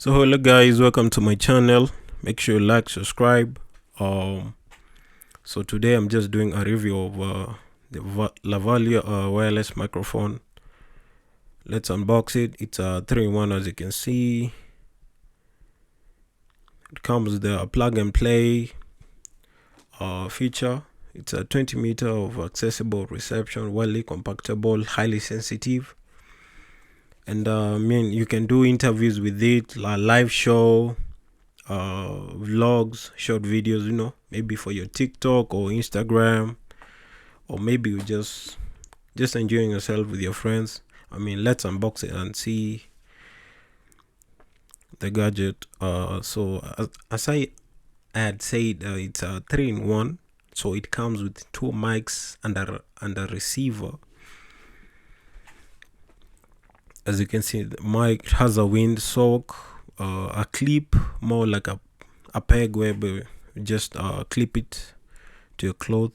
So hello guys, welcome to my channel. Make sure you like, subscribe. So today I'm just doing a review of the Lavalier wireless microphone. Let's unbox it. It's a 3-in-1, as you can see. It comes with a plug and play feature. It's a 20 meter of accessible reception, widely compactable, highly sensitive. And you can do interviews with it, live show, vlogs, short videos, maybe for your TikTok or Instagram, or maybe you just enjoying yourself with your friends. Let's unbox it and see the gadget. As I had said, it's a 3-in-1, so it comes with 2 mics and a receiver. As you can see, the mic has a wind sock, a clip, more like a peg where you just clip it to your cloth,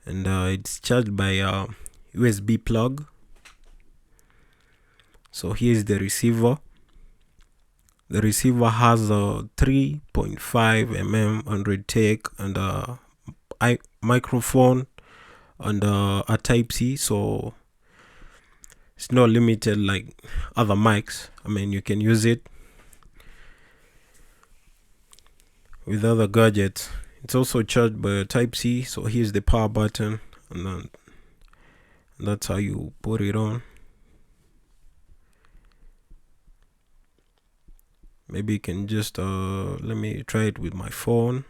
and it's charged by a USB plug. So here's the receiver. The receiver has a 3.5 mm Android take and a microphone and a Type-C, so it's not limited like other mics. You can use it with other gadgets. It's also charged by a Type-C, so here's the power button, and that's how you put it on. Maybe you can just let me try it with my phone.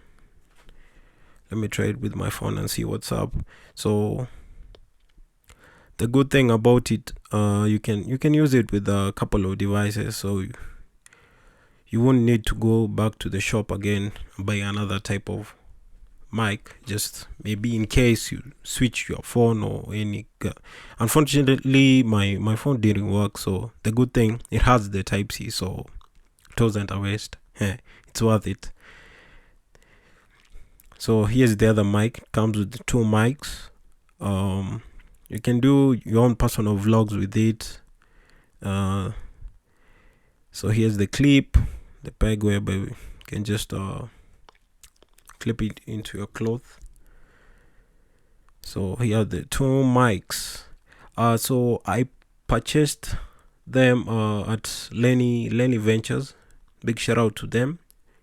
And see what's up. So the good thing about it, you can use it with a couple of devices, so you won't need to go back to the shop again and buy another type of mic, just maybe in case you switch your phone or any. Unfortunately, my phone didn't work, so the good thing, it has the Type-C, so it wasn't a waste. It's worth it. So here's the other mic. It comes with 2 mics. You can do your own personal vlogs with it. So here's the clip, the peg where you can just clip it into your cloth. So here are the 2 mics. So I purchased them at Lenny Ventures. Big shout out to them.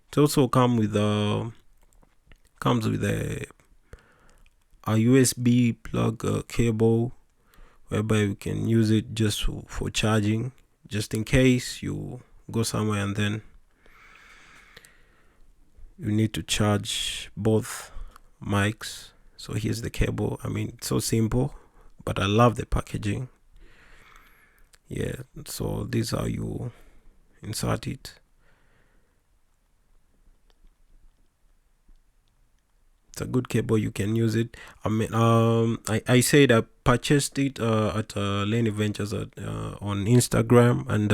It also comes with a USB plug cable, whereby you can use it just for charging, just in case you go somewhere and then you need to charge both mics. So here's the cable. It's so simple, but I love the packaging. Yeah, so this is how you insert it. It's a good cable, you can use it. I said I purchased it at Lenny Ventures on Instagram, and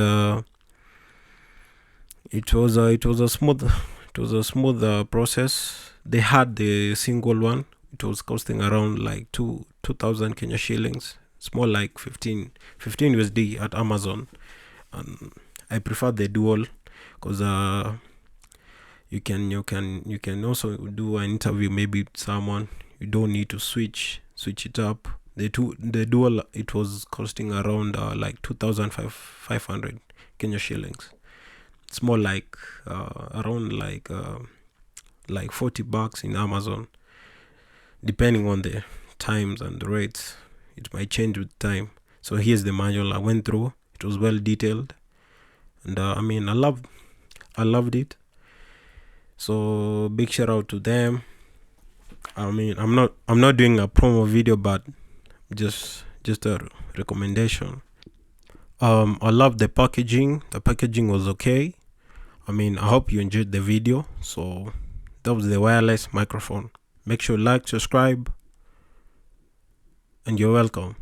it was a smooth process. They had the single one. It was costing around like 2,000 Kenya shillings. It's more like 15 USD at Amazon, and I prefer the dual because you can also do an interview maybe with someone. You don't need to switch it up. The dual, it was costing around like 2,500 Kenya shillings. It's more like around like $40 in Amazon, depending on the times and the rates. It might change with time. So here's the manual I went through. It was well detailed, and I loved it. So big shout out to them. I'm not doing a promo video, but just a recommendation. I love the packaging. The packaging was okay. I hope you enjoyed the video. So that was the wireless microphone. Make sure you like, subscribe, and you're welcome.